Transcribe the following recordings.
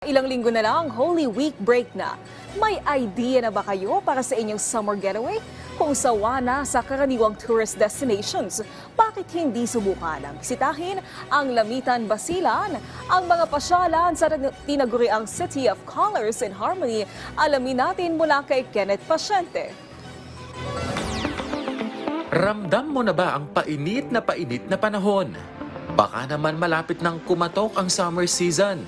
Ilang linggo na lang, Holy Week break na. May idea na ba kayo para sa inyong summer getaway? Kung sawa na sa karaniwang tourist destinations, bakit hindi subukan ang bisitahin ang Lamitan, Basilan? Ang mga pasyalan sa tinaguriang City of Colors and Harmony, alamin natin mula kay Kenneth Pasyente. Ramdam mo na ba ang painit na panahon? Baka naman malapit nang kumatok ang summer season.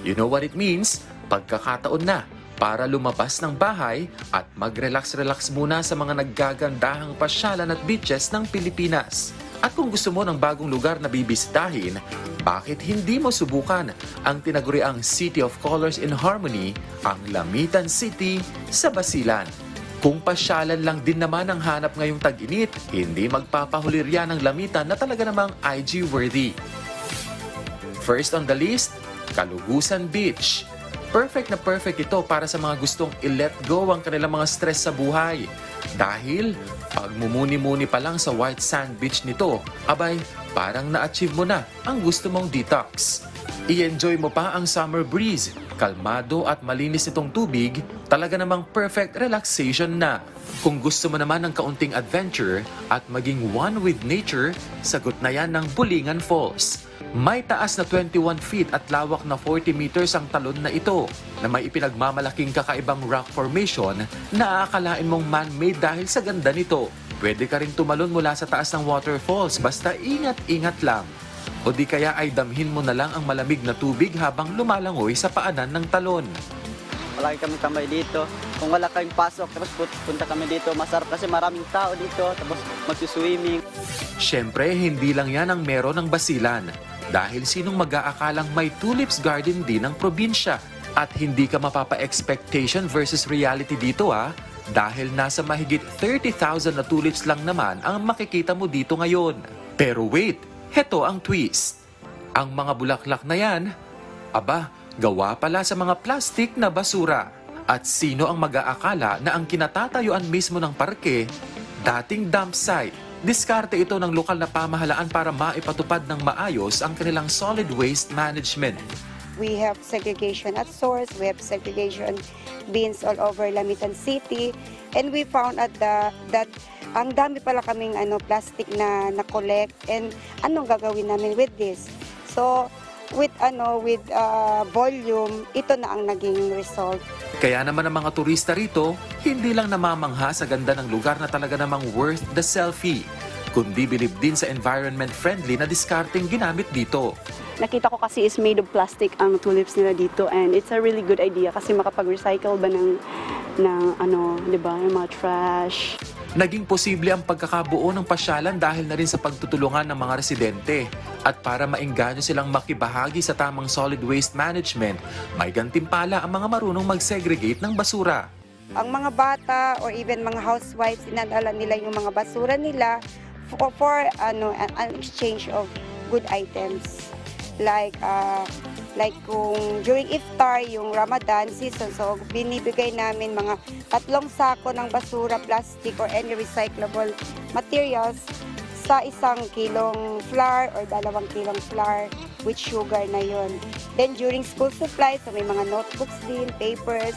You know what it means? Pagkakataon na para lumabas ng bahay at mag-relax-relax muna sa mga naggagandahang pasyalan at beaches ng Pilipinas. At kung gusto mo ng bagong lugar na bibisitahin, bakit hindi mo subukan ang tinaguriang City of Colors and Harmony, ang Lamitan City sa Basilan? Kung pasyalan lang din naman ang hanap ngayong tag-init, hindi magpapahuli riyan ang Lamitan na talaga namang IG-worthy. First on the list, Calugusan Beach. Perfect na perfect ito para sa mga gustong i-let go ang kanilang mga stress sa buhay. Dahil pag mumuni-muni pa lang sa white sand beach nito, abay, parang na-achieve mo na ang gusto mong detox. I-enjoy mo pa ang summer breeze, kalmado at malinis itong tubig, talaga namang perfect relaxation na. Kung gusto mo naman ng kaunting adventure at maging one with nature, sagot na yan ng Bulingan Falls. May taas na 21 feet at lawak na 40 meters ang talon na ito na may ipinagmamalaking kakaibang rock formation na aakalain mong man-made dahil sa ganda nito. Pwede ka rin tumalon mula sa taas ng waterfalls basta ingat-ingat lang. O di kaya ay damhin mo na lang ang malamig na tubig habang lumalangoy sa paanan ng talon. Palagi kami tambay dito. Kung wala kaming pasok, tapos punta kami dito. Masarap kasi maraming tao dito, tapos magsuswimming. Siyempre, hindi lang yan ang meron ng Basilan. Dahil sinong mag-aakalang may tulips garden din ng probinsya. At hindi ka mapapa-expectation versus reality dito dahil nasa mahigit 30,000 na tulips lang naman ang makikita mo dito ngayon. Pero wait, heto ang twist. Ang mga bulaklak na yan, gawa pala sa mga plastic na basura. At sino ang mag-aakala na ang kinatatayuan mismo ng parke, dating dump site? Diskarte ito ng lokal na pamahalaan para maipatupad ng maayos ang kanilang solid waste management. We have segregation at source, we have segregation bins all over Lamitan City, and we found out that ang dami pala kaming plastic na na-collect, and anong gagawin namin with this? So, with volume, ito na ang naging result. Kaya naman ang mga turista rito, hindi lang namamangha sa ganda ng lugar na talaga namang worth the selfie, kundi bilib din sa environment-friendly na discarding ginamit dito. Nakita ko kasi is made of plastic ang tulips nila dito, and it's a really good idea kasi makapag-recycle ba ng di ba, yung mga trash. Naging posible ang pagkakabuo ng pasyalan dahil na rin sa pagtutulungan ng mga residente. At para maengganyo silang makibahagi sa tamang solid waste management, may gantimpala ang mga marunong mag-segregate ng basura. Ang mga bata or even mga housewives, sinadala nila yung mga basura nila for an exchange of good items. Like kung during iftar, yung Ramadan season, so binibigay namin mga 3 sako ng basura, plastic or any recyclable materials sa 1 kilong flour or 2 kilong flour with sugar na yon. Then during school supplies, so may mga notebooks din, papers,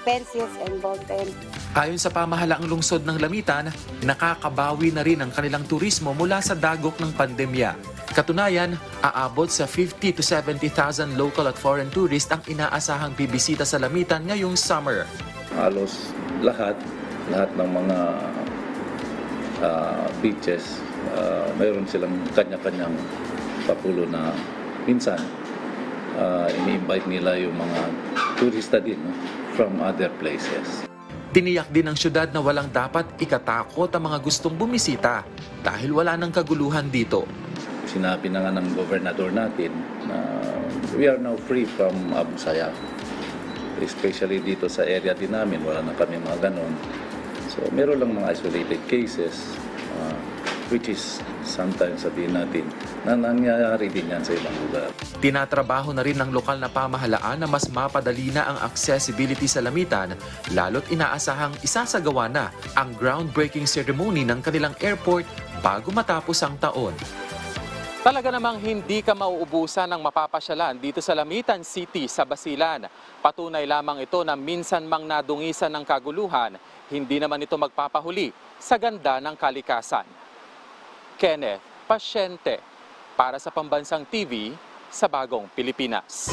pencils and ball pen. Ayon sa pamahalaang lungsod ng Lamitan, nakakabawi na rin ang kanilang turismo mula sa dagok ng pandemya. Katunayan, aabot sa 50 to 70,000 local at foreign tourists ang inaasahang bibisita sa Lamitan ngayong summer. Halos lahat ng mga beaches, mayroon silang kanya-kanyang papulo na minsan ini-invite nila yung mga turista din from other places. Tiniyak din ng syudad na walang dapat ikatakot ang mga gustong bumisita dahil wala nang kaguluhan dito. Sinabi na nga ng gobernador natin na we are now free from Abu Sayyaf. Especially dito sa area din namin, wala na kami mga ganon. So meron lang mga isolated cases, which is sometimes sabihin natin na nangyayari din yan sa ibang lugar. Tinatrabaho na rin ng lokal na pamahalaan na mas mapadali na ang accessibility sa Lamitan, lalo't inaasahang isasagawa na ang groundbreaking ceremony ng kanilang airport bago matapos ang taon. Talaga namang hindi ka mauubusan ng mapapasyalan dito sa Lamitan City sa Basilan. Patunay lamang ito na minsan mang nadungisan ng kaguluhan, hindi naman ito magpapahuli sa ganda ng kalikasan. Kenneth Pasyente, para sa Pambansang TV sa Bagong Pilipinas.